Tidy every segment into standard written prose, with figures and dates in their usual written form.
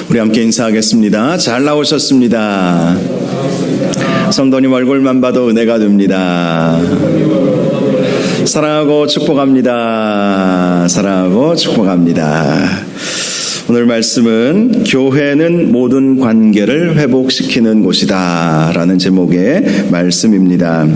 우리 함께 인사하겠습니다. 잘 나오셨습니다. 성도님 얼굴만 봐도 은혜가 됩니다. 사랑하고 축복합니다. 사랑하고 축복합니다. 오늘 말씀은 교회는 모든 관계를 회복시키는 곳이다 라는 제목의 말씀입니다.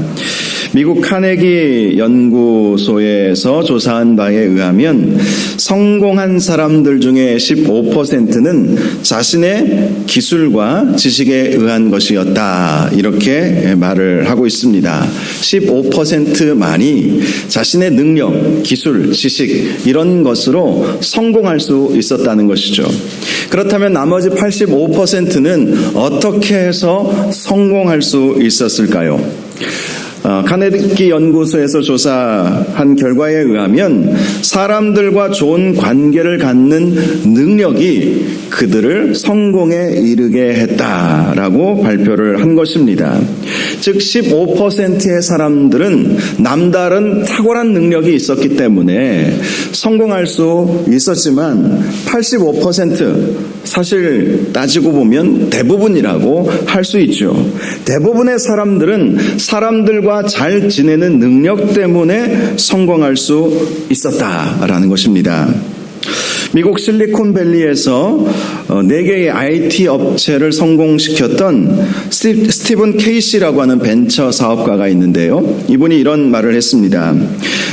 미국 카네기 연구소에서 조사한 바에 의하면 성공한 사람들 중에 15%는 자신의 기술과 지식에 의한 것이었다, 이렇게 말을 하고 있습니다. 15%만이 자신의 능력, 기술, 지식 이런 것으로 성공할 수 있었다는 것이죠. 그렇다면 나머지 85%는 어떻게 해서 성공할 수 있었을까요? 카네기 연구소에서 조사한 결과에 의하면 사람들과 좋은 관계를 갖는 능력이 그들을 성공에 이르게 했다라고 발표를 한 것입니다. 즉 15%의 사람들은 남다른 탁월한 능력이 있었기 때문에 성공할 수 있었지만 85%, 사실 따지고 보면 대부분이라고 할 수 있죠. 대부분의 사람들은 사람들과 잘 지내는 능력 때문에 성공할 수 있었다라는 것입니다. 미국 실리콘밸리에서 4개의 IT 업체를 성공시켰던 스티븐 케이시라고 하는 벤처 사업가가 있는데요. 이분이 이런 말을 했습니다.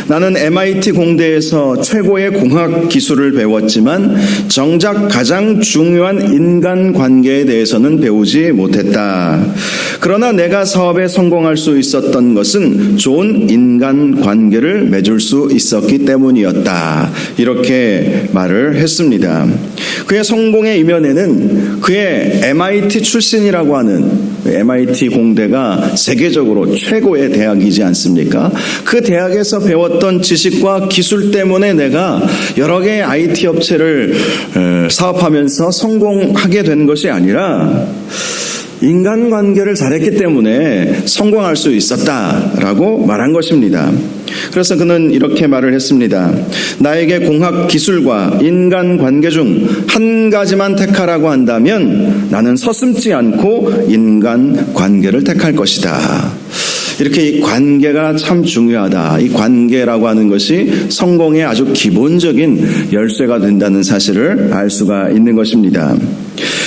나는 MIT 공대에서 최고의 공학 기술을 배웠지만 정작 가장 중요한 인간관계에 대해서는 배우지 못했다. 그러나 내가 사업에 성공할 수 있었던 것은 좋은 인간관계를 맺을 수 있었기 때문이었다. 이렇게 말을 했습니다. 그의 성공의 이면에는 그의 MIT 출신이라고 하는, MIT 공대가 세계적으로 최고의 대학이지 않습니까? 그 대학에서 배웠던 지식과 기술 때문에 내가 여러 개의 IT 업체를 사업하면서 성공하게 된 것이 아니라 인간관계를 잘했기 때문에 성공할 수 있었다라고 말한 것입니다. 그래서 그는 이렇게 말을 했습니다. 나에게 공학 기술과 인간관계 중 한 가지만 택하라고 한다면 나는 서슴지 않고 인간관계를 택할 것이다. 이렇게 이 관계가 참 중요하다. 이 관계라고 하는 것이 성공의 아주 기본적인 열쇠가 된다는 사실을 알 수가 있는 것입니다.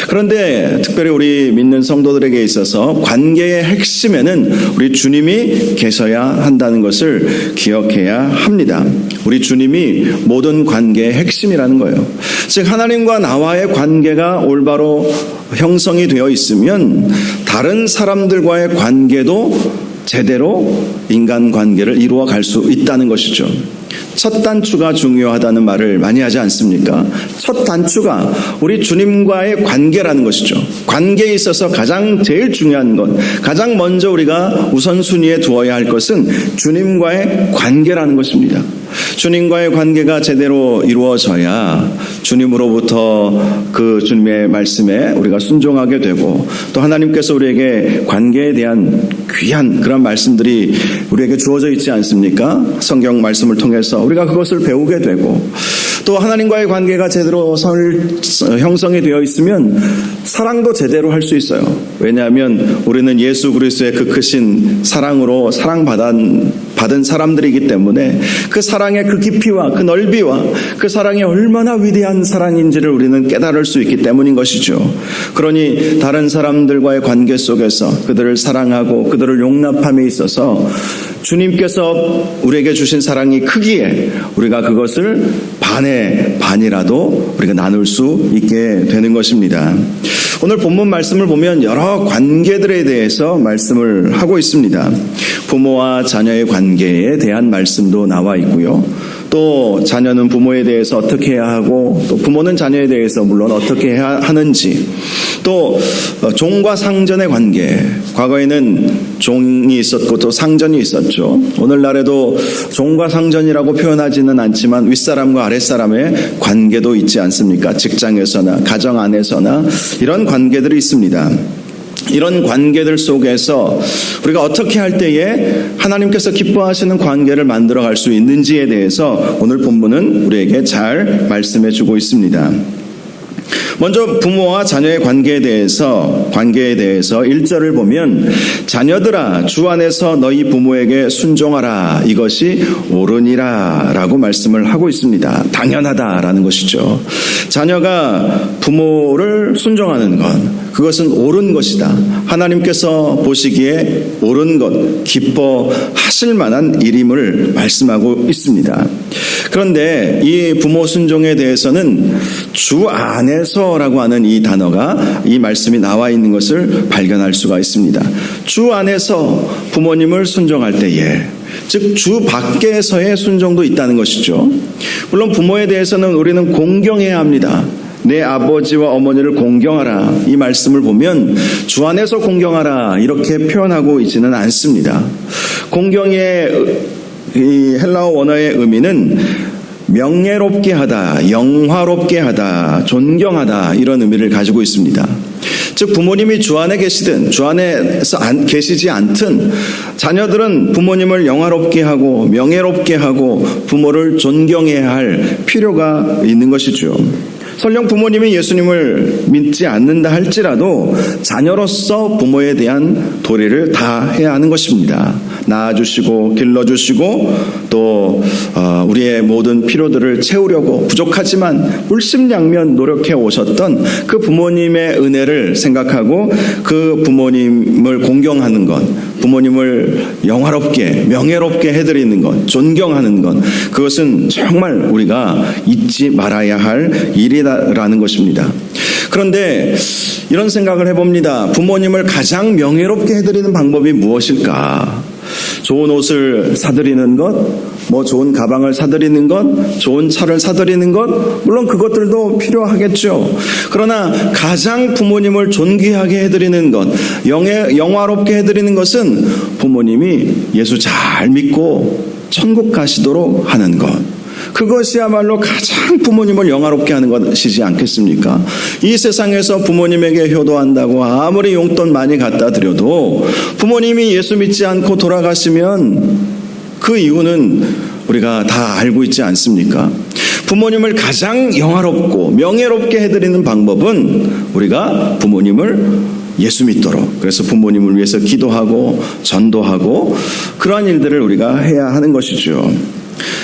그런데 특별히 우리 믿는 성도들에게 있어서 관계의 핵심에는 우리 주님이 계셔야 한다는 것을 기억해야 합니다. 우리 주님이 모든 관계의 핵심이라는 거예요. 즉 하나님과 나와의 관계가 올바로 형성이 되어 있으면 다른 사람들과의 관계도 제대로 인간관계를 이루어 갈 수 있다는 것이죠. 첫 단추가 중요하다는 말을 많이 하지 않습니까? 첫 단추가 우리 주님과의 관계라는 것이죠. 관계에 있어서 가장 제일 중요한 것, 가장 먼저 우리가 우선순위에 두어야 할 것은 주님과의 관계라는 것입니다. 주님과의 관계가 제대로 이루어져야 주님으로부터 그 주님의 말씀에 우리가 순종하게 되고, 또 하나님께서 우리에게 관계에 대한 귀한 그런 말씀들이 우리에게 주어져 있지 않습니까? 성경 말씀을 통해서 우리가 그것을 배우게 되고, 또 하나님과의 관계가 제대로 형성이 되어 있으면 사랑도 제대로 할 수 있어요. 왜냐하면 우리는 예수 그리스도의 그 크신 사랑으로 사랑받은 사람들이기 때문에 그 사랑의 그 깊이와 그 넓이와 그 사랑이 얼마나 위대한 사랑인지를 우리는 깨달을 수 있기 때문인 것이죠. 그러니 다른 사람들과의 관계 속에서 그들을 사랑하고 그들을 용납함에 있어서 주님께서 우리에게 주신 사랑이 크기에 우리가 그것을 반의 반이라도 우리가 나눌 수 있게 되는 것입니다. 오늘 본문 말씀을 보면 여러 관계들에 대해서 말씀을 하고 있습니다. 부모와 자녀의 관계에 대한 말씀도 나와 있고요. 또 자녀는 부모에 대해서 어떻게 해야 하고, 또 부모는 자녀에 대해서 물론 어떻게 해야 하는지, 또 종과 상전의 관계, 과거에는 종이 있었고 또 상전이 있었죠. 오늘날에도 종과 상전이라고 표현하지는 않지만 윗사람과 아랫사람의 관계도 있지 않습니까? 직장에서나 가정 안에서나 이런 관계들이 있습니다. 이런 관계들 속에서 우리가 어떻게 할 때에 하나님께서 기뻐하시는 관계를 만들어갈 수 있는지에 대해서 오늘 본문은 우리에게 잘 말씀해 주고 있습니다. 먼저 부모와 자녀의 관계에 대해서 1절을 보면 자녀들아 주 안에서 너희 부모에게 순종하라 이것이 옳으니라 라고 말씀을 하고 있습니다. 당연하다라는 것이죠. 자녀가 부모를 순종하는 것, 그것은 옳은 것이다. 하나님께서 보시기에 옳은 것, 기뻐하실 만한 일임을 말씀하고 있습니다. 그런데 이 부모 순종에 대해서는 주 안에서라고 하는 이 단어가 이 말씀이 나와 있는 것을 발견할 수가 있습니다. 주 안에서 부모님을 순종할 때에, 즉 주 밖에서의 순종도 있다는 것이죠. 물론 부모에 대해서는 우리는 공경해야 합니다. 내 아버지와 어머니를 공경하라 이 말씀을 보면 주 안에서 공경하라 이렇게 표현하고 있지는 않습니다. 공경의 이 헬라어 원어의 의미는 명예롭게 하다, 영화롭게 하다, 존경하다 이런 의미를 가지고 있습니다. 즉 부모님이 주 안에 계시든 주 안에서 계시지 않든 자녀들은 부모님을 영화롭게 하고 명예롭게 하고 부모를 존경해야 할 필요가 있는 것이죠. 설령 부모님이 예수님을 믿지 않는다 할지라도 자녀로서 부모에 대한 도리를 다 해야 하는 것입니다. 낳아주시고 길러주시고 또 우리의 모든 필요들을 채우려고 부족하지만 물심양면 노력해 오셨던 그 부모님의 은혜를 생각하고 그 부모님을 공경하는 것, 부모님을 영화롭게 명예롭게 해드리는 것, 존경하는 것, 그것은 정말 우리가 잊지 말아야 할 일이라는 것입니다. 그런데 이런 생각을 해봅니다. 부모님을 가장 명예롭게 해드리는 방법이 무엇일까? 좋은 옷을 사드리는 것, 좋은 가방을 사드리는 것, 좋은 차를 사드리는 것, 물론 그것들도 필요하겠죠. 그러나 가장 부모님을 존귀하게 해드리는 것, 영화롭게 해드리는 것은 부모님이 예수 잘 믿고 천국 가시도록 하는 것. 그것이야말로 가장 부모님을 영화롭게 하는 것이지 않겠습니까? 이 세상에서 부모님에게 효도한다고 아무리 용돈 많이 갖다 드려도 부모님이 예수 믿지 않고 돌아가시면 그 이유는 우리가 다 알고 있지 않습니까? 부모님을 가장 영화롭고 명예롭게 해드리는 방법은 우리가 부모님을 예수 믿도록, 그래서 부모님을 위해서 기도하고 전도하고 그러한 일들을 우리가 해야 하는 것이죠.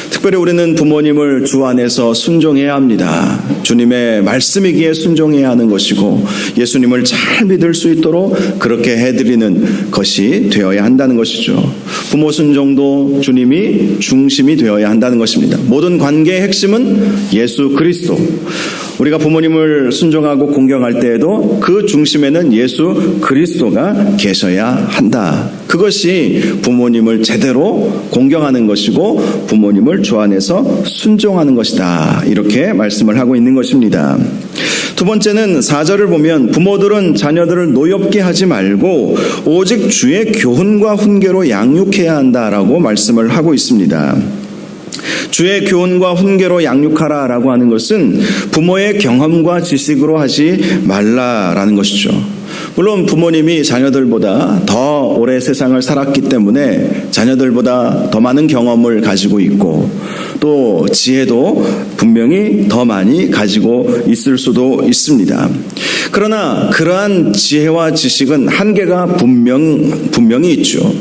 특별히 우리는 부모님을 주 안에서 순종해야 합니다. 주님의 말씀이기에 순종해야 하는 것이고 예수님을 잘 믿을 수 있도록 그렇게 해드리는 것이 되어야 한다는 것이죠. 부모 순종도 주님이 중심이 되어야 한다는 것입니다. 모든 관계의 핵심은 예수 그리스도. 우리가 부모님을 순종하고 공경할 때에도 그 중심에는 예수 그리스도가 계셔야 한다. 그것이 부모님을 제대로 공경하는 것이고 부모님을 주 안에서 순종하는 것이다. 이렇게 말씀을 하고 있는 것입니다. 두 번째는 4절을 보면 부모들은 자녀들을 노엽게 하지 말고 오직 주의 교훈과 훈계로 양육해야 한다라고 말씀을 하고 있습니다. 주의 교훈과 훈계로 양육하라라고 하는 것은 부모의 경험과 지식으로 하지 말라라는 것이죠. 물론 부모님이 자녀들보다 더 오래 세상을 살았기 때문에 자녀들보다 더 많은 경험을 가지고 있고 또 지혜도 분명히 더 많이 가지고 있을 수도 있습니다. 그러나 그러한 지혜와 지식은 한계가 분명히 있죠.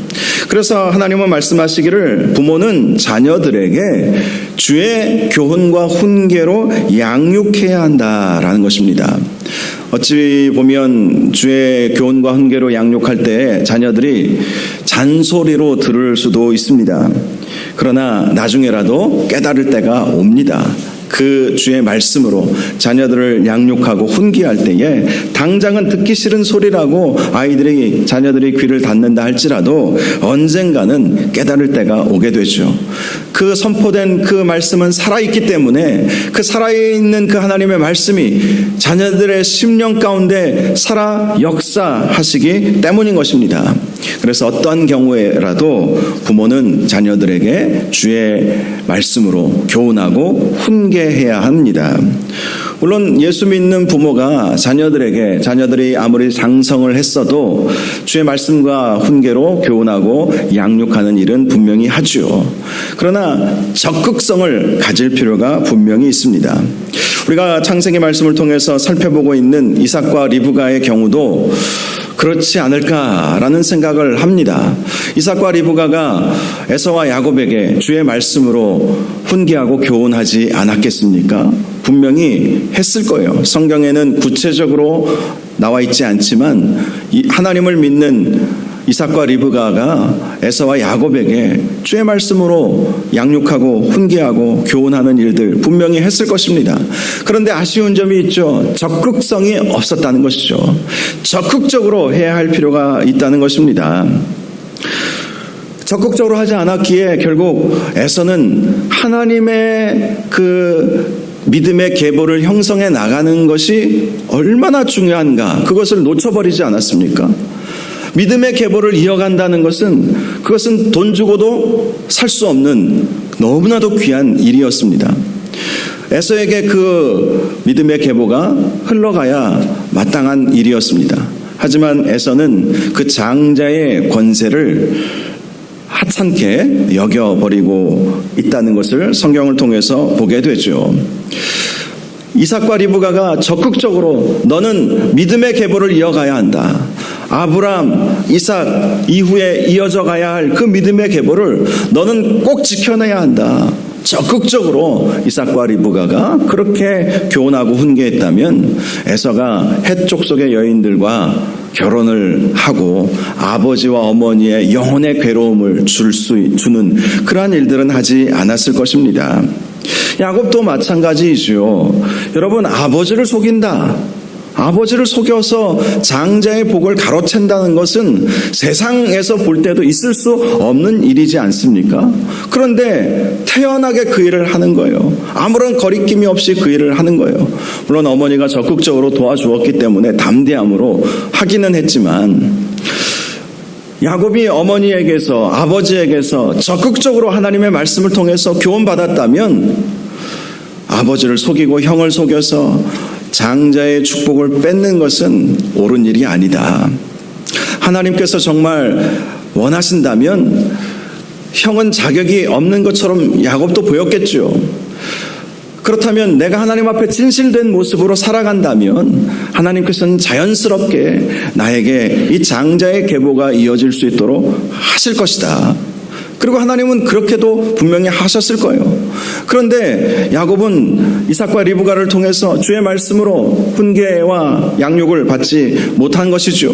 그래서 하나님은 말씀하시기를 부모는 자녀들에게 주의 교훈과 훈계로 양육해야 한다라는 것입니다. 어찌 보면 주의 교훈과 훈계로 양육할 때 자녀들이 잔소리로 들을 수도 있습니다. 그러나 나중에라도 깨달을 때가 옵니다. 그 주의 말씀으로 자녀들을 양육하고 훈계할 때에 당장은 듣기 싫은 소리라고 자녀들이 귀를 닫는다 할지라도 언젠가는 깨달을 때가 오게 되죠. 그 선포된 그 말씀은 살아있기 때문에 그 살아있는 그 하나님의 말씀이 자녀들의 심령 가운데 살아 역사하시기 때문인 것입니다. 그래서 어떠한 경우에라도 부모는 자녀들에게 주의 말씀으로 교훈하고 훈계 훈계해야 합니다. 물론 예수 믿는 부모가 자녀들이 아무리 장성을 했어도 주의 말씀과 훈계로 교훈하고 양육하는 일은 분명히 하죠. 그러나 적극성을 가질 필요가 분명히 있습니다. 우리가 창세기 말씀을 통해서 살펴보고 있는 이삭과 리브가의 경우도 그렇지 않을까라는 생각을 합니다. 이삭과 리브가가 에서와 야곱에게 주의 말씀으로 훈계하고 교훈하지 않았겠습니까? 분명히 했을 거예요. 성경에는 구체적으로 나와 있지 않지만 하나님을 믿는 이삭과 리브가가 에서와 야곱에게 주의 말씀으로 양육하고 훈계하고 교훈하는 일들 분명히 했을 것입니다. 그런데 아쉬운 점이 있죠. 적극성이 없었다는 것이죠. 적극적으로 해야 할 필요가 있다는 것입니다. 적극적으로 하지 않았기에 결국 에서는 하나님의 믿음의 계보를 형성해 나가는 것이 얼마나 중요한가 그것을 놓쳐버리지 않았습니까? 믿음의 계보를 이어간다는 그것은 돈 주고도 살 수 없는 너무나도 귀한 일이었습니다. 에서에게 그 믿음의 계보가 흘러가야 마땅한 일이었습니다. 하지만 에서는 그 장자의 권세를 하찮게 여겨버리고 있다는 것을 성경을 통해서 보게 되죠. 이삭과 리브가가 적극적으로 너는 믿음의 계보를 이어가야 한다. 아브람, 이삭 이후에 이어져 가야 할 그 믿음의 계보를 너는 꼭 지켜내야 한다. 적극적으로 이삭과 리브가가 그렇게 교훈하고 훈계했다면 에서가 헷 족속의 여인들과 결혼을 하고 아버지와 어머니의 영혼의 괴로움을 주는 그러한 일들은 하지 않았을 것입니다. 야곱도 마찬가지이죠. 여러분, 아버지를 속인다. 아버지를 속여서 장자의 복을 가로챈다는 것은 세상에서 볼 때도 있을 수 없는 일이지 않습니까? 그런데 태연하게 그 일을 하는 거예요. 아무런 거리낌이 없이 그 일을 하는 거예요. 물론 어머니가 적극적으로 도와주었기 때문에 담대함으로 하기는 했지만 야곱이 어머니에게서 아버지에게서 적극적으로 하나님의 말씀을 통해서 교훈받았다면 아버지를 속이고 형을 속여서 장자의 축복을 뺏는 것은 옳은 일이 아니다. 하나님께서 정말 원하신다면 형은 자격이 없는 것처럼 야곱도 보였겠죠. 그렇다면 내가 하나님 앞에 진실된 모습으로 살아간다면 하나님께서는 자연스럽게 나에게 이 장자의 계보가 이어질 수 있도록 하실 것이다. 그리고 하나님은 그렇게도 분명히 하셨을 거예요. 그런데 야곱은 이삭과 리브가를 통해서 주의 말씀으로 훈계와 양육을 받지 못한 것이죠.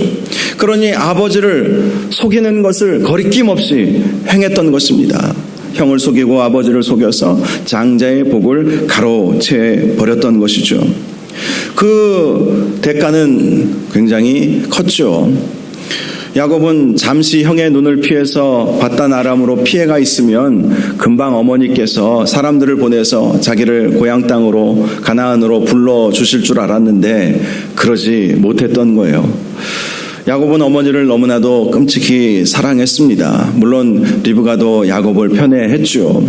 그러니 아버지를 속이는 것을 거리낌 없이 행했던 것입니다. 형을 속이고 아버지를 속여서 장자의 복을 가로채 버렸던 것이죠. 그 대가는 굉장히 컸죠. 야곱은 잠시 형의 눈을 피해서 바단 아람으로 피해가 있으면 금방 어머니께서 사람들을 보내서 자기를 고향 땅으로 가나안으로 불러주실 줄 알았는데 그러지 못했던 거예요. 야곱은 어머니를 너무나도 끔찍히 사랑했습니다. 물론 리브가도 야곱을 편애했죠.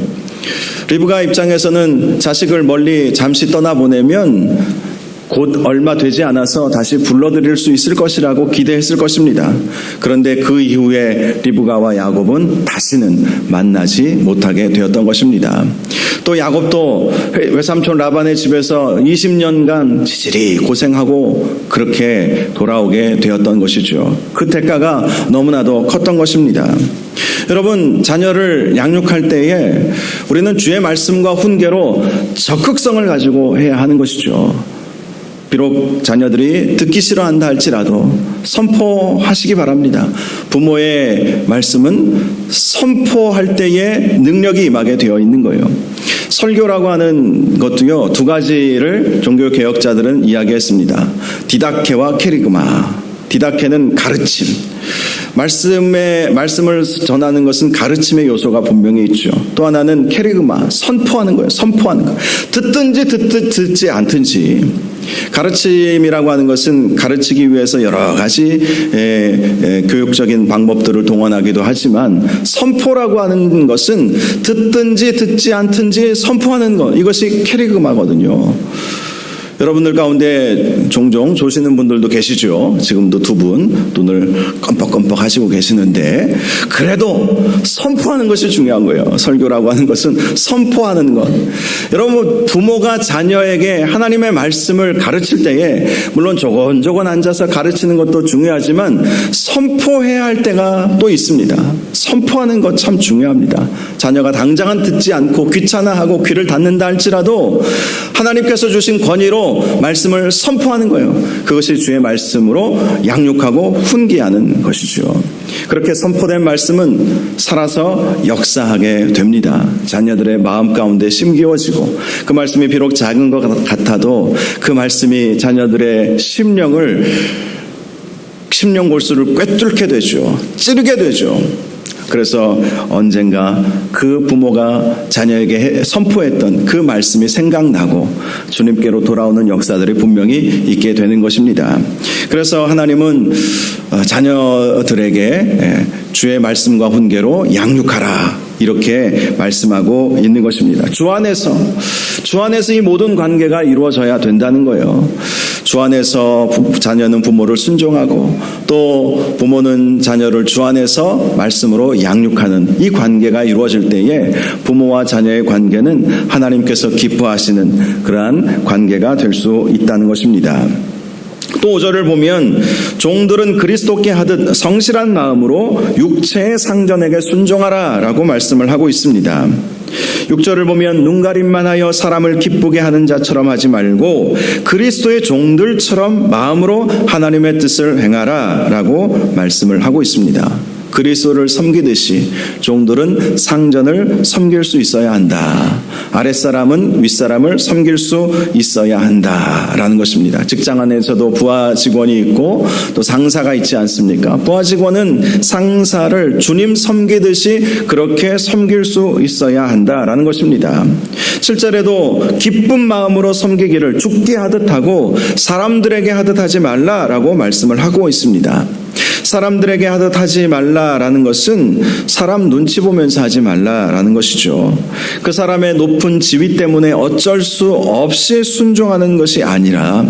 리브가 입장에서는 자식을 멀리 잠시 떠나보내면 곧 얼마 되지 않아서 다시 불러들일 수 있을 것이라고 기대했을 것입니다. 그런데 그 이후에 리브가와 야곱은 다시는 만나지 못하게 되었던 것입니다. 또 야곱도 외삼촌 라반의 집에서 20년간 지질이 고생하고 그렇게 돌아오게 되었던 것이죠. 그 대가가 너무나도 컸던 것입니다. 여러분, 자녀를 양육할 때에 우리는 주의 말씀과 훈계로 적극성을 가지고 해야 하는 것이죠. 비록 자녀들이 듣기 싫어한다 할지라도 선포하시기 바랍니다. 부모의 말씀은 선포할 때에 능력이 임하게 되어 있는 거예요. 설교라고 하는 것도요, 두 가지를 종교개혁자들은 이야기했습니다. 디다케와 케리그마. 디다케는 가르침. 말씀을 전하는 것은 가르침의 요소가 분명히 있죠. 또 하나는 캐리그마, 선포하는 거예요. 선포하는 거. 듣든지 듣지 않든지. 가르침이라고 하는 것은 가르치기 위해서 여러 가지 교육적인 방법들을 동원하기도 하지만, 선포라고 하는 것은 듣든지 듣지 않든지 선포하는 것, 이것이 캐리그마거든요. 여러분들 가운데 종종 조시는 분들도 계시죠. 지금도 두 분 눈을 껌뻑껌뻑 하시고 계시는데, 그래도 선포하는 것이 중요한 거예요. 설교라고 하는 것은 선포하는 것. 여러분, 부모가 자녀에게 하나님의 말씀을 가르칠 때에 물론 조곤조곤 앉아서 가르치는 것도 중요하지만 선포해야 할 때가 또 있습니다. 선포하는 것 참 중요합니다. 자녀가 당장은 듣지 않고 귀찮아하고 귀를 닫는다 할지라도 하나님께서 주신 권위로 말씀을 선포하는 거예요. 그것이 주의 말씀으로 양육하고 훈계하는 것이죠. 그렇게 선포된 말씀은 살아서 역사하게 됩니다. 자녀들의 마음 가운데 심기워지고, 그 말씀이 비록 작은 것 같아도 그 말씀이 자녀들의 심령 골수를 꿰뚫게 되죠. 찌르게 되죠. 그래서 언젠가 그 부모가 자녀에게 선포했던 그 말씀이 생각나고 주님께로 돌아오는 역사들이 분명히 있게 되는 것입니다. 그래서 하나님은 자녀들에게 주의 말씀과 훈계로 양육하라, 이렇게 말씀하고 있는 것입니다. 주 안에서 이 모든 관계가 이루어져야 된다는 거예요. 주 안에서 자녀는 부모를 순종하고, 또 부모는 자녀를 주 안에서 말씀으로 양육하는 이 관계가 이루어질 때에 부모와 자녀의 관계는 하나님께서 기뻐하시는 그러한 관계가 될 수 있다는 것입니다. 또 5절을 보면 종들은 그리스도께 하듯 성실한 마음으로 육체의 상전에게 순종하라 라고 말씀을 하고 있습니다. 6절을 보면 눈가림만 하여 사람을 기쁘게 하는 자처럼 하지 말고 그리스도의 종들처럼 마음으로 하나님의 뜻을 행하라 라고 말씀을 하고 있습니다. 그리스도를 섬기듯이 종들은 상전을 섬길 수 있어야 한다. 아랫사람은 윗사람을 섬길 수 있어야 한다라는 것입니다. 직장 안에서도 부하 직원이 있고 또 상사가 있지 않습니까? 부하 직원은 상사를 주님 섬기듯이 그렇게 섬길 수 있어야 한다라는 것입니다. 7절에도 기쁜 마음으로 섬기기를 죽게 하듯 하고 사람들에게 하듯 하지 말라라고 말씀을 하고 있습니다. 사람들에게 하듯 하지 말라라는 것은 사람 눈치 보면서 하지 말라라는 것이죠. 그 사람의 높은 지위 때문에 어쩔 수 없이 순종하는 것이 아니라,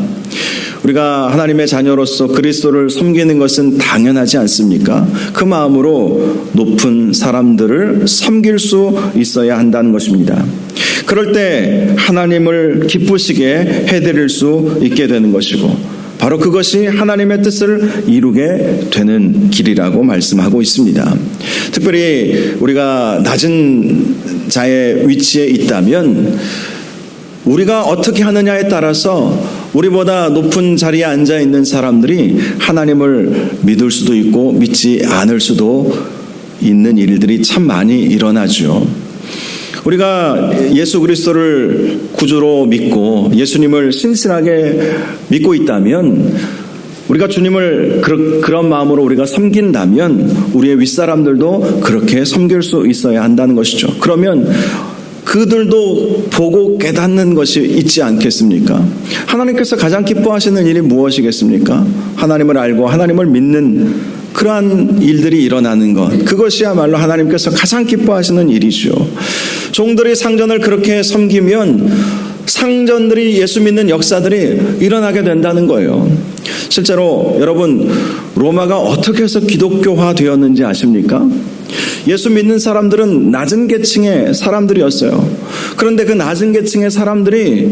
우리가 하나님의 자녀로서 그리스도를 섬기는 것은 당연하지 않습니까? 그 마음으로 높은 사람들을 섬길 수 있어야 한다는 것입니다. 그럴 때 하나님을 기쁘시게 해드릴 수 있게 되는 것이고, 바로 그것이 하나님의 뜻을 이루게 되는 길이라고 말씀하고 있습니다. 특별히 우리가 낮은 자의 위치에 있다면 우리가 어떻게 하느냐에 따라서 우리보다 높은 자리에 앉아 있는 사람들이 하나님을 믿을 수도 있고 믿지 않을 수도 있는 일들이 참 많이 일어나죠. 우리가 예수 그리스도를 구주로 믿고 예수님을 신실하게 믿고 있다면, 우리가 주님을 그런 마음으로 우리가 섬긴다면 우리의 윗사람들도 그렇게 섬길 수 있어야 한다는 것이죠. 그러면 그들도 보고 깨닫는 것이 있지 않겠습니까? 하나님께서 가장 기뻐하시는 일이 무엇이겠습니까? 하나님을 알고 하나님을 믿는 그러한 일들이 일어나는 것, 그것이야말로 하나님께서 가장 기뻐하시는 일이죠. 종들이 상전을 그렇게 섬기면 상전들이 예수 믿는 역사들이 일어나게 된다는 거예요. 실제로 여러분, 로마가 어떻게 해서 기독교화 되었는지 아십니까? 예수 믿는 사람들은 낮은 계층의 사람들이었어요. 그런데 그 낮은 계층의 사람들이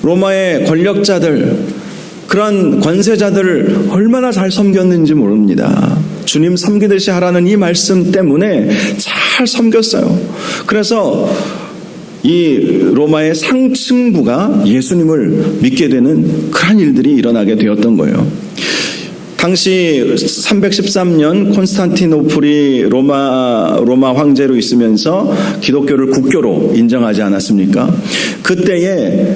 로마의 권력자들, 그런 권세자들을 얼마나 잘 섬겼는지 모릅니다. 주님 섬기듯이 하라는 이 말씀 때문에 잘 섬겼어요. 그래서 이 로마의 상층부가 예수님을 믿게 되는 그런 일들이 일어나게 되었던 거예요. 당시 313년 콘스탄티노플이 로마 황제로 있으면서 기독교를 국교로 인정하지 않았습니까? 그때에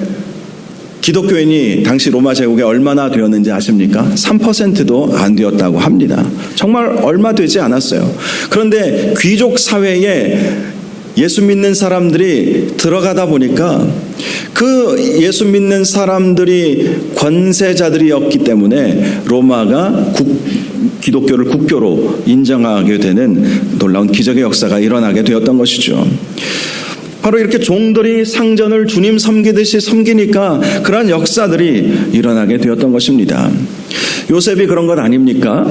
기독교인이 당시 로마 제국에 얼마나 되었는지 아십니까? 3%도 안 되었다고 합니다. 정말 얼마 되지 않았어요. 그런데 귀족 사회에 예수 믿는 사람들이 들어가다 보니까 그 예수 믿는 사람들이 권세자들이었기 때문에 로마가 기독교를 국교로 인정하게 되는 놀라운 기적의 역사가 일어나게 되었던 것이죠. 바로 이렇게 종들이 상전을 주님 섬기듯이 섬기니까 그러한 역사들이 일어나게 되었던 것입니다. 요셉이 그런 것 아닙니까?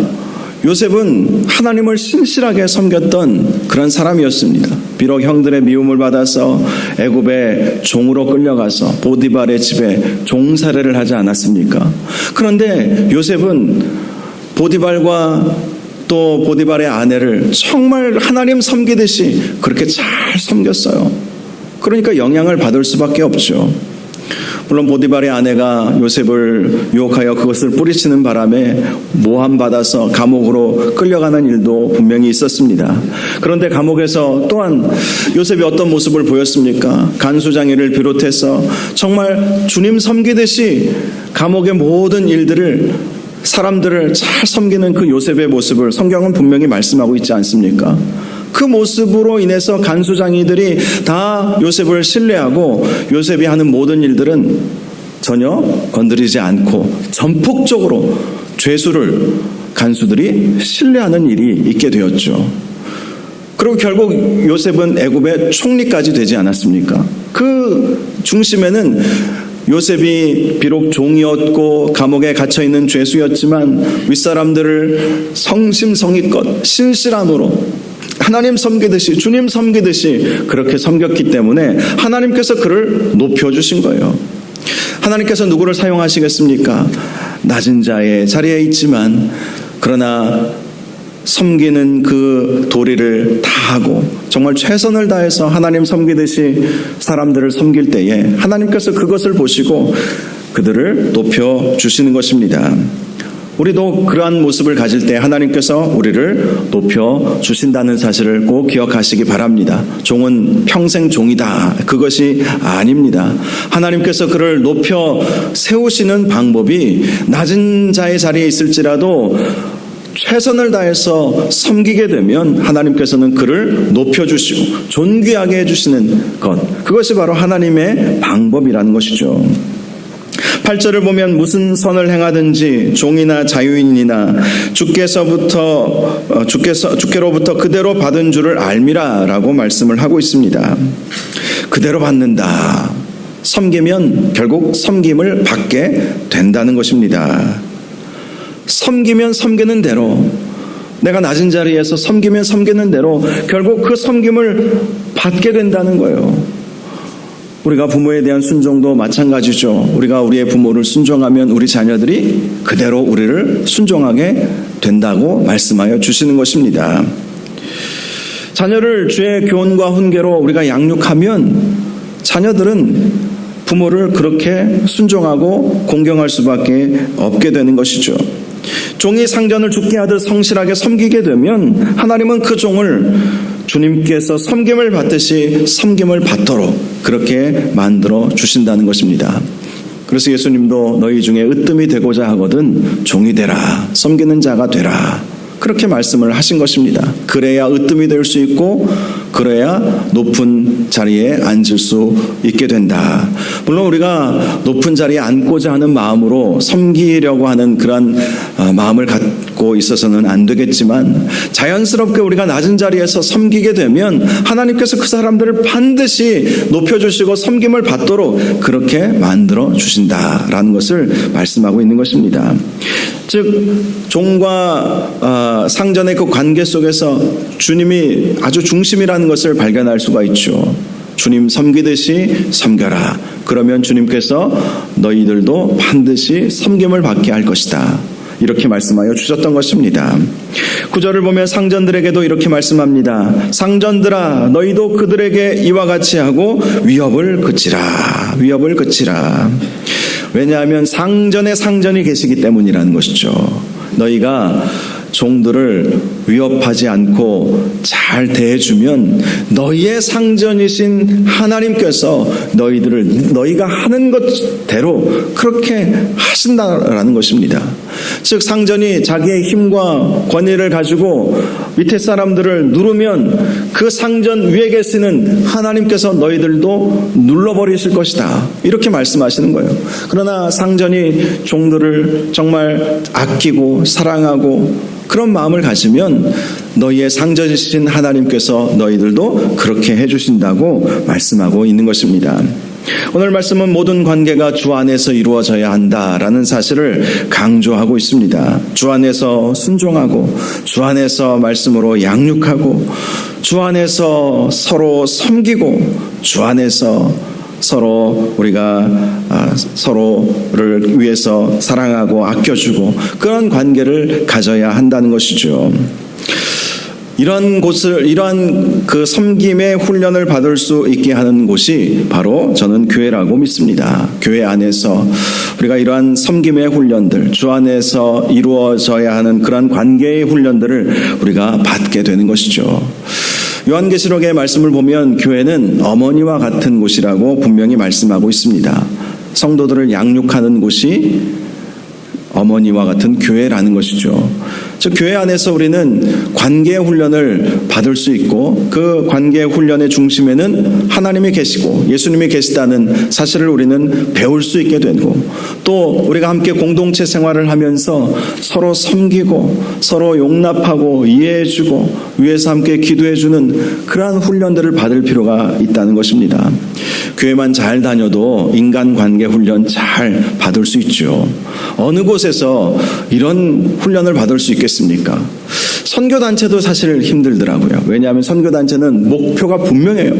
요셉은 하나님을 신실하게 섬겼던 그런 사람이었습니다. 비록 형들의 미움을 받아서 애굽의 종으로 끌려가서 보디발의 집에 종살이를 하지 않았습니까? 그런데 요셉은 보디발과 또 보디발의 아내를 정말 하나님 섬기듯이 그렇게 잘 섬겼어요. 그러니까 영향을 받을 수밖에 없죠. 물론 보디발의 아내가 요셉을 유혹하여 그것을 뿌리치는 바람에 모함받아서 감옥으로 끌려가는 일도 분명히 있었습니다. 그런데 감옥에서 또한 요셉이 어떤 모습을 보였습니까? 간수장이를 비롯해서 정말 주님 섬기듯이 감옥의 모든 일들을 사람들을 잘 섬기는 그 요셉의 모습을 성경은 분명히 말씀하고 있지 않습니까? 그 모습으로 인해서 간수장이들이 다 요셉을 신뢰하고 요셉이 하는 모든 일들은 전혀 건드리지 않고 전폭적으로 죄수를 간수들이 신뢰하는 일이 있게 되었죠. 그리고 결국 요셉은 애굽의 총리까지 되지 않았습니까? 그 중심에는 요셉이 비록 종이었고 감옥에 갇혀있는 죄수였지만 윗사람들을 성심성의껏 신실함으로 하나님 섬기듯이 주님 섬기듯이 그렇게 섬겼기 때문에 하나님께서 그를 높여주신 거예요. 하나님께서 누구를 사용하시겠습니까? 낮은 자의 자리에 있지만 그러나 섬기는 그 도리를 다하고 정말 최선을 다해서 하나님 섬기듯이 사람들을 섬길 때에 하나님께서 그것을 보시고 그들을 높여주시는 것입니다. 우리도 그러한 모습을 가질 때 하나님께서 우리를 높여주신다는 사실을 꼭 기억하시기 바랍니다. 종은 평생 종이다. 그것이 아닙니다. 하나님께서 그를 높여 세우시는 방법이 낮은 자의 자리에 있을지라도 최선을 다해서 섬기게 되면 하나님께서는 그를 높여주시고 존귀하게 해주시는 것, 그것이 바로 하나님의 방법이라는 것이죠. 8절을 보면 무슨 선을 행하든지 종이나 자유인이나 주께로부터 그대로 받은 줄을 알미라 라고 말씀을 하고 있습니다. 그대로 받는다. 섬기면 결국 섬김을 받게 된다는 것입니다. 섬기면 섬기는 대로, 내가 낮은 자리에서 섬기면 섬기는 대로 결국 그 섬김을 받게 된다는 거예요. 우리가 부모에 대한 순종도 마찬가지죠. 우리가 우리의 부모를 순종하면 우리 자녀들이 그대로 우리를 순종하게 된다고 말씀하여 주시는 것입니다. 자녀를 주의 교훈과 훈계로 우리가 양육하면 자녀들은 부모를 그렇게 순종하고 공경할 수밖에 없게 되는 것이죠. 종이 상전을 죽게 하듯 성실하게 섬기게 되면 하나님은 그 종을 주님께서 섬김을 받듯이 섬김을 받도록 그렇게 만들어 주신다는 것입니다. 그래서 예수님도 너희 중에 으뜸이 되고자 하거든 종이 되라, 섬기는 자가 되라, 그렇게 말씀을 하신 것입니다. 그래야 으뜸이 될 수 있고 그래야 높은 자리에 앉을 수 있게 된다. 물론 우리가 높은 자리에 앉고자 하는 마음으로 섬기려고 하는 그런 마음을 갖고 있어서는 안 되겠지만 자연스럽게 우리가 낮은 자리에서 섬기게 되면 하나님께서 그 사람들을 반드시 높여주시고 섬김을 받도록 그렇게 만들어 주신다라는 것을 말씀하고 있는 것입니다. 즉 종과 상전의 그 관계 속에서 주님이 아주 중심이라는 것을 발견할 수가 있죠. 주님 섬기듯이 섬겨라. 그러면 주님께서 너희들도 반드시 섬김을 받게 할 것이다. 이렇게 말씀하여 주셨던 것입니다. 9절을 보면 상전들에게도 이렇게 말씀합니다. 상전들아 너희도 그들에게 이와 같이 하고 위협을 그치라. 위협을 그치라. 왜냐하면 상전에 상전이 계시기 때문이라는 것이죠. 너희가 종들을 위협하지 않고 잘 대해주면 너희의 상전이신 하나님께서 너희가 하는 것대로 그렇게 하신다라는 것입니다. 즉 상전이 자기의 힘과 권위를 가지고 밑에 사람들을 누르면 그 상전 위에 계시는 하나님께서 너희들도 눌러버리실 것이다, 이렇게 말씀하시는 거예요. 그러나 상전이 종들을 정말 아끼고 사랑하고 그런 마음을 가지면 너희의 상전이신 하나님께서 너희들도 그렇게 해주신다고 말씀하고 있는 것입니다. 오늘 말씀은 모든 관계가 주 안에서 이루어져야 한다라는 사실을 강조하고 있습니다. 주 안에서 순종하고 주 안에서 말씀으로 양육하고 주 안에서 서로 섬기고 주 안에서 우리가 서로를 위해서 사랑하고 아껴주고 그런 관계를 가져야 한다는 것이죠. 이러한 그 섬김의 훈련을 받을 수 있게 하는 곳이 바로 저는 교회라고 믿습니다. 교회 안에서 우리가 이러한 섬김의 훈련들, 주 안에서 이루어져야 하는 그런 관계의 훈련들을 우리가 받게 되는 것이죠. 요한계시록의 말씀을 보면 교회는 어머니와 같은 곳이라고 분명히 말씀하고 있습니다. 성도들을 양육하는 곳이 어머니와 같은 교회라는 것이죠. 즉 교회 안에서 우리는 관계의 훈련을 받을 수 있고 그 관계의 훈련의 중심에는 하나님이 계시고 예수님이 계시다는 사실을 우리는 배울 수 있게 되고 또 우리가 함께 공동체 생활을 하면서 서로 섬기고 서로 용납하고 이해해주고 위에서 함께 기도해주는 그러한 훈련들을 받을 필요가 있다는 것입니다. 교회만 잘 다녀도 인간관계 훈련 잘 받을 수 있죠. 어느 곳에서 이런 훈련을 받을 수 있겠습니까? 선교단체도 사실 힘들더라고요. 왜냐하면 선교단체는 목표가 분명해요.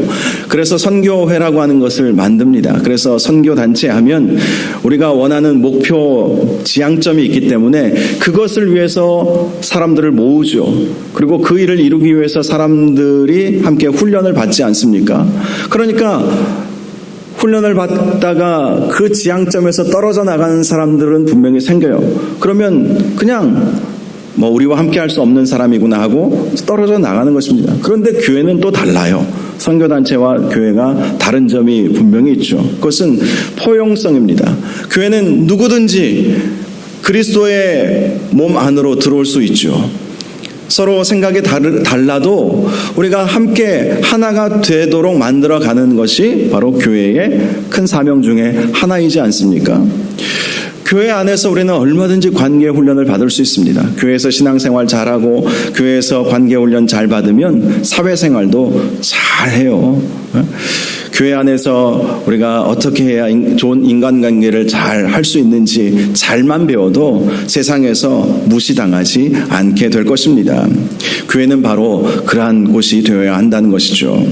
그래서 선교회라고 하는 것을 만듭니다. 그래서 선교단체 하면 우리가 원하는 목표 지향점이 있기 때문에 그것을 위해서 사람들을 모으죠. 그리고 그 일을 이루기 위해서 사람들이 함께 훈련을 받지 않습니까? 그러니까 훈련을 받다가 그 지향점에서 떨어져 나가는 사람들은 분명히 생겨요. 그러면 그냥 우리와 함께 할 수 없는 사람이구나 하고 떨어져 나가는 것입니다. 그런데 교회는 또 달라요. 선교단체와 교회가 다른 점이 분명히 있죠. 그것은 포용성입니다. 교회는 누구든지 그리스도의 몸 안으로 들어올 수 있죠. 서로 생각이 달라도 우리가 함께 하나가 되도록 만들어가는 것이 바로 교회의 큰 사명 중에 하나이지 않습니까? 교회 안에서 우리는 얼마든지 관계 훈련을 받을 수 있습니다. 교회에서 신앙생활 잘하고 교회에서 관계 훈련 잘 받으면 사회생활도 잘해요. 교회 안에서 우리가 어떻게 해야 좋은 인간관계를 잘 할 수 있는지 잘만 배워도 세상에서 무시당하지 않게 될 것입니다. 교회는 바로 그러한 곳이 되어야 한다는 것이죠.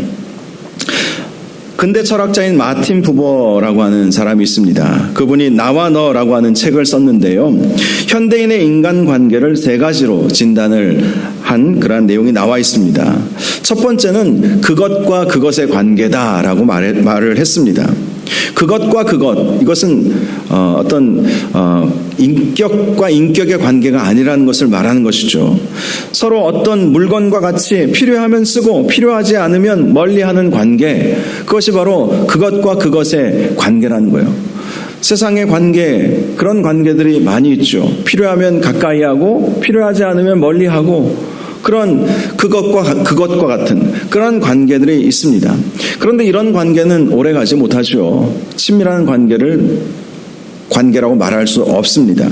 근대 철학자인 마틴 부버라고 하는 사람이 있습니다. 그분이 나와 너라고 하는 책을 썼는데요. 현대인의 인간관계를 3가지로 진단을 한 그러한 내용이 나와 있습니다. 첫 번째는 그것과 그것의 관계다라고 말을 했습니다. 그것과 이것은 어떤 인격과 인격의 관계가 아니라는 것을 말하는 것이죠. 서로 어떤 물건과 같이 필요하면 쓰고 필요하지 않으면 멀리하는 관계, 그것이 바로 그것과 그것의 관계라는 거예요. 세상의 관계, 그런 관계들이 많이 있죠. 필요하면 가까이 하고 필요하지 않으면 멀리하고 그런 그것과 같은 그런 관계들이 있습니다. 그런데 이런 관계는 오래가지 못하죠. 친밀한 관계라고 말할 수 없습니다.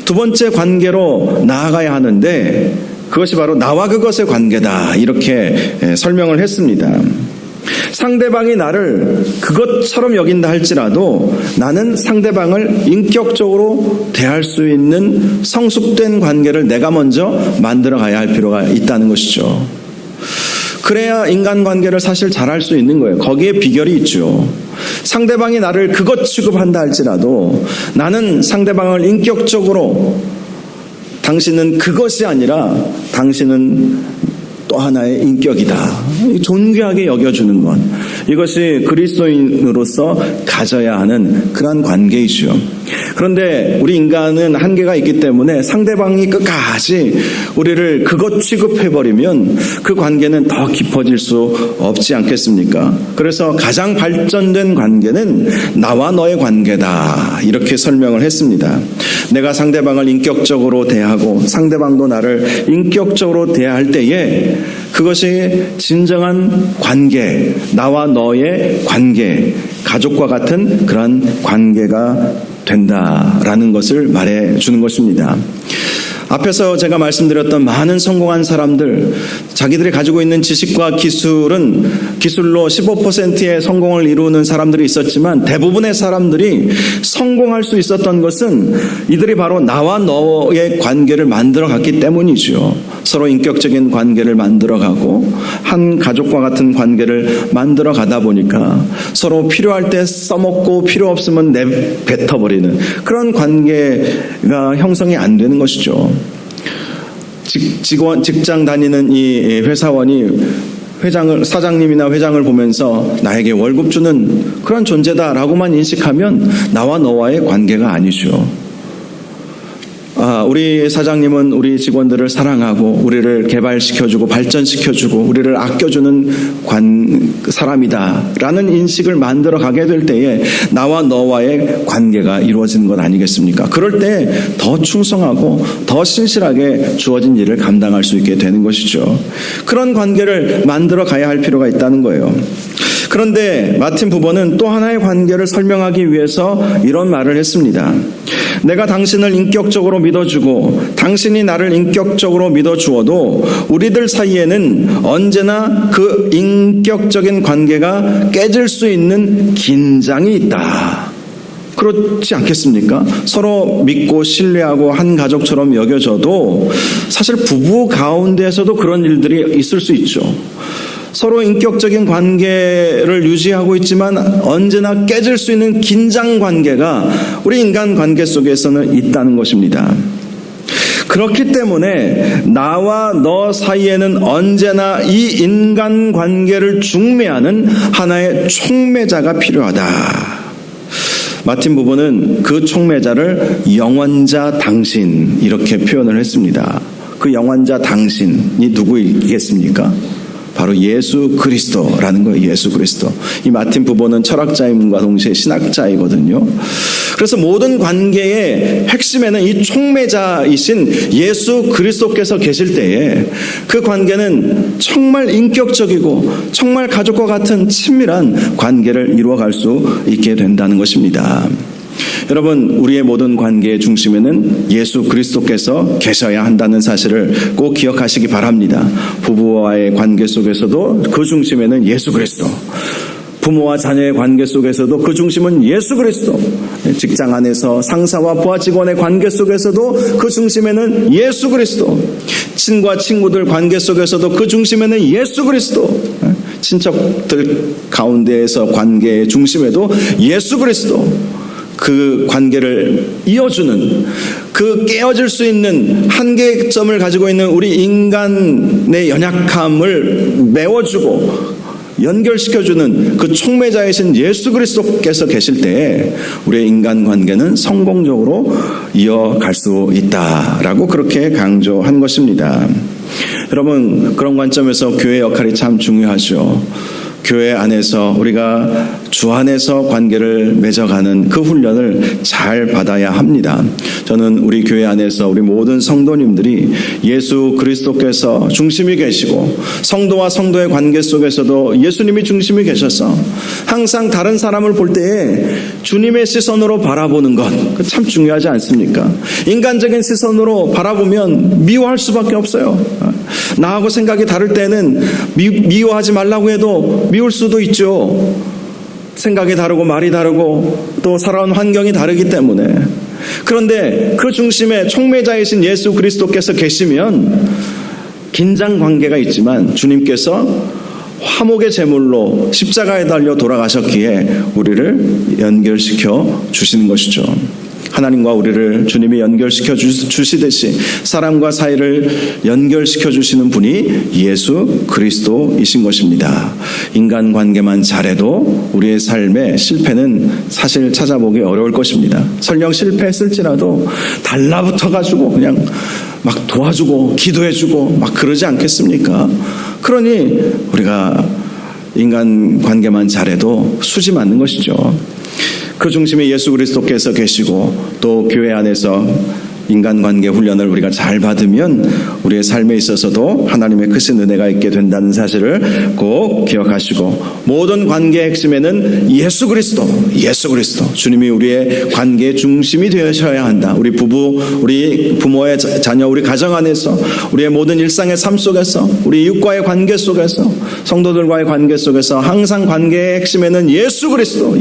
두 번째 관계로 나아가야 하는데 그것이 바로 나와 그것의 관계다, 이렇게 설명을 했습니다. 상대방이 나를 그것처럼 여긴다 할지라도 나는 상대방을 인격적으로 대할 수 있는 성숙된 관계를 내가 먼저 만들어 가야 할 필요가 있다는 것이죠. 그래야 인간관계를 사실 잘할 수 있는 거예요. 거기에 비결이 있죠. 상대방이 나를 그것 취급한다 할지라도 나는 상대방을 인격적으로 당신은 그것이 아니라 당신은 또 하나의 인격이다, 존귀하게 여겨주는 것, 이것이 그리스도인으로서 가져야 하는 그러한 관계이죠. 그런데 우리 인간은 한계가 있기 때문에 상대방이 끝까지 우리를 그것 취급해버리면 그 관계는 더 깊어질 수 없지 않겠습니까? 그래서 가장 발전된 관계는 나와 너의 관계다, 이렇게 설명을 했습니다. 내가 상대방을 인격적으로 대하고 상대방도 나를 인격적으로 대할 때에 그것이 진정한 관계, 나와 너의 관계, 가족과 같은 그런 관계가 된다라는 것을 말해주는 것입니다. 앞에서 제가 말씀드렸던 많은 성공한 사람들, 자기들이 가지고 있는 지식과 기술로 15%의 성공을 이루는 사람들이 있었지만 대부분의 사람들이 성공할 수 있었던 것은 이들이 바로 나와 너의 관계를 만들어갔기 때문이죠. 서로 인격적인 관계를 만들어가고 한 가족과 같은 관계를 만들어가다 보니까 서로 필요할 때 써먹고 필요 없으면 내뱉어버리는 그런 관계가 형성이 안 되는 것이죠. 직장 다니는 이 회사원이 사장님이나 회장을 보면서 나에게 월급 주는 그런 존재다라고만 인식하면 나와 너와의 관계가 아니죠. 우리 사장님은 우리 직원들을 사랑하고 우리를 개발시켜주고 발전시켜주고 우리를 아껴주는 사람이다라는 인식을 만들어 가게 될 때에 나와 너와의 관계가 이루어지는 것 아니겠습니까? 그럴 때 더 충성하고 더 신실하게 주어진 일을 감당할 수 있게 되는 것이죠. 그런 관계를 만들어 가야 할 필요가 있다는 거예요. 그런데 마틴 부버는 또 하나의 관계를 설명하기 위해서 이런 말을 했습니다. 내가 당신을 인격적으로 믿어주고 당신이 나를 인격적으로 믿어주어도 우리들 사이에는 언제나 그 인격적인 관계가 깨질 수 있는 긴장이 있다. 그렇지 않겠습니까? 서로 믿고 신뢰하고 한 가족처럼 여겨져도 사실 부부 가운데에서도 그런 일들이 있을 수 있죠. 서로 인격적인 관계를 유지하고 있지만 언제나 깨질 수 있는 긴장 관계가 우리 인간 관계 속에서는 있다는 것입니다. 그렇기 때문에 나와 너 사이에는 언제나 이 인간 관계를 중매하는 하나의 촉매자가 필요하다. 마틴 부부는 그 촉매자를 영원자 당신, 이렇게 표현을 했습니다. 그 영원자 당신이 누구이겠습니까? 바로 예수 그리스도라는 거예요. 예수 그리스도. 이 마틴 부보는 철학자임과 동시에 신학자이거든요. 그래서 모든 관계의 핵심에는 이 촉매자이신 예수 그리스도께서 계실 때에 그 관계는 정말 인격적이고 정말 가족과 같은 친밀한 관계를 이루어갈 수 있게 된다는 것입니다. 여러분, 우리의 모든 관계의 중심에는 예수 그리스도께서 계셔야 한다는 사실을 꼭 기억하시기 바랍니다. 부부와의 관계 속에서도 그 중심에는 예수 그리스도, 부모와 자녀의 관계 속에서도 그 중심은 예수 그리스도, 직장 안에서 상사와 부하 직원의 관계 속에서도 그 중심에는 예수 그리스도, 친구와 친구들 관계 속에서도 그 중심에는 예수 그리스도, 친척들 가운데에서 관계의 중심에도 예수 그리스도, 그 관계를 이어주는, 그 깨어질 수 있는 한계점을 가지고 있는 우리 인간의 연약함을 메워주고 연결시켜주는 그 촉매자이신 예수 그리스도께서 계실 때에 우리의 인간관계는 성공적으로 이어갈 수 있다라고 그렇게 강조한 것입니다. 여러분, 그런 관점에서 교회 역할이 참 중요하죠. 교회 안에서 우리가 주 안에서 관계를 맺어가는 그 훈련을 잘 받아야 합니다. 저는 우리 교회 안에서 우리 모든 성도님들이 예수 그리스도께서 중심이 계시고 성도와 성도의 관계 속에서도 예수님이 중심이 계셔서 항상 다른 사람을 볼 때에 주님의 시선으로 바라보는 것 참 중요하지 않습니까? 인간적인 시선으로 바라보면 미워할 수밖에 없어요. 나하고 생각이 다를 때는 미워하지 말라고 해도 미울 수도 있죠. 생각이 다르고 말이 다르고 또 살아온 환경이 다르기 때문에. 그런데 그 중심에 촉매자이신 예수 그리스도께서 계시면 긴장 관계가 있지만 주님께서 화목의 제물로 십자가에 달려 돌아가셨기에 우리를 연결시켜 주시는 것이죠. 하나님과 우리를 주님이 연결시켜 주시듯이 사람과 사이를 연결시켜 주시는 분이 예수 그리스도이신 것입니다. 인간관계만 잘해도 우리의 삶의 실패는 사실 찾아보기 어려울 것입니다. 설령 실패했을지라도 달라붙어가지고 그냥 막 도와주고 기도해주고 막 그러지 않겠습니까? 그러니 우리가 인간관계만 잘해도 수지 맞는 것이죠. 그 중심에 예수 그리스도께서 계시고 또 교회 안에서 인간관계 훈련을 우리가 잘 받으면 우리의 삶에 있어서도 하나님의 크신 은혜가 있게 된다는 사실을 꼭 기억하시고, 모든 관계의 핵심에는 예수 그리스도 주님이 우리의 관계의 중심이 되셔야 한다. 우리 부부, 우리 부모의 자녀, 우리 가정 안에서, 우리의 모든 일상의 삶 속에서, 우리 이웃과의 관계 속에서, 성도들과의 관계 속에서 항상 관계의 핵심에는 예수 그리스도.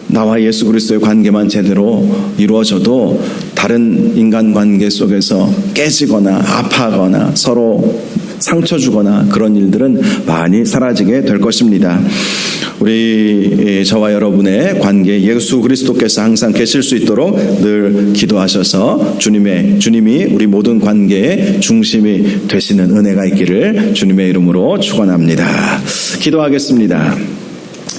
나와 예수 그리스도의 관계만 제대로 이루어져도 다른 인간관계 속에서 깨지거나 아파하거나 서로 상처 주거나 그런 일들은 많이 사라지게 될 것입니다. 우리 저와 여러분의 관계에 예수 그리스도께서 항상 계실 수 있도록 늘 기도하셔서 주님이 우리 모든 관계의 중심이 되시는 은혜가 있기를 주님의 이름으로 축원합니다. 기도하겠습니다.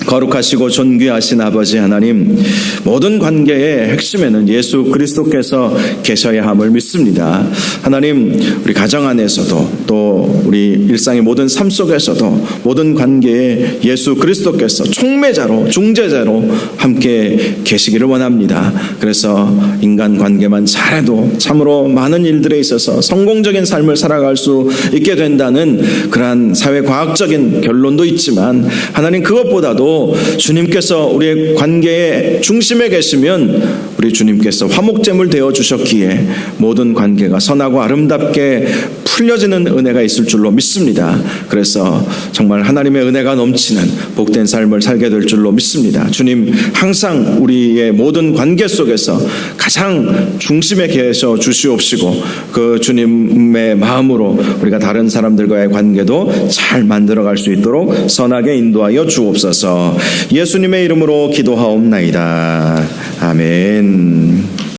거룩하시고 존귀하신 아버지 하나님, 모든 관계의 핵심에는 예수 그리스도께서 계셔야 함을 믿습니다. 하나님, 우리 가정 안에서도 또 우리 일상의 모든 삶 속에서도 모든 관계에 예수 그리스도께서 총매자로 중재자로 함께 계시기를 원합니다. 그래서 인간관계만 잘해도 참으로 많은 일들에 있어서 성공적인 삶을 살아갈 수 있게 된다는 그러한 사회과학적인 결론도 있지만, 하나님 그것보다도 주님께서 우리의 관계의 중심에 계시면 우리 주님께서 화목제물 되어 주셨기에 모든 관계가 선하고 아름답게 풀려지는 은혜가 있을 줄로 믿습니다. 그래서 정말 하나님의 은혜가 넘치는 복된 삶을 살게 될 줄로 믿습니다. 주님, 항상 우리의 모든 관계 속에서 가장 중심에 계셔 주시옵시고, 그 주님의 마음으로 우리가 다른 사람들과의 관계도 잘 만들어갈 수 있도록 선하게 인도하여 주옵소서. 예수님의 이름으로 기도하옵나이다. 아멘.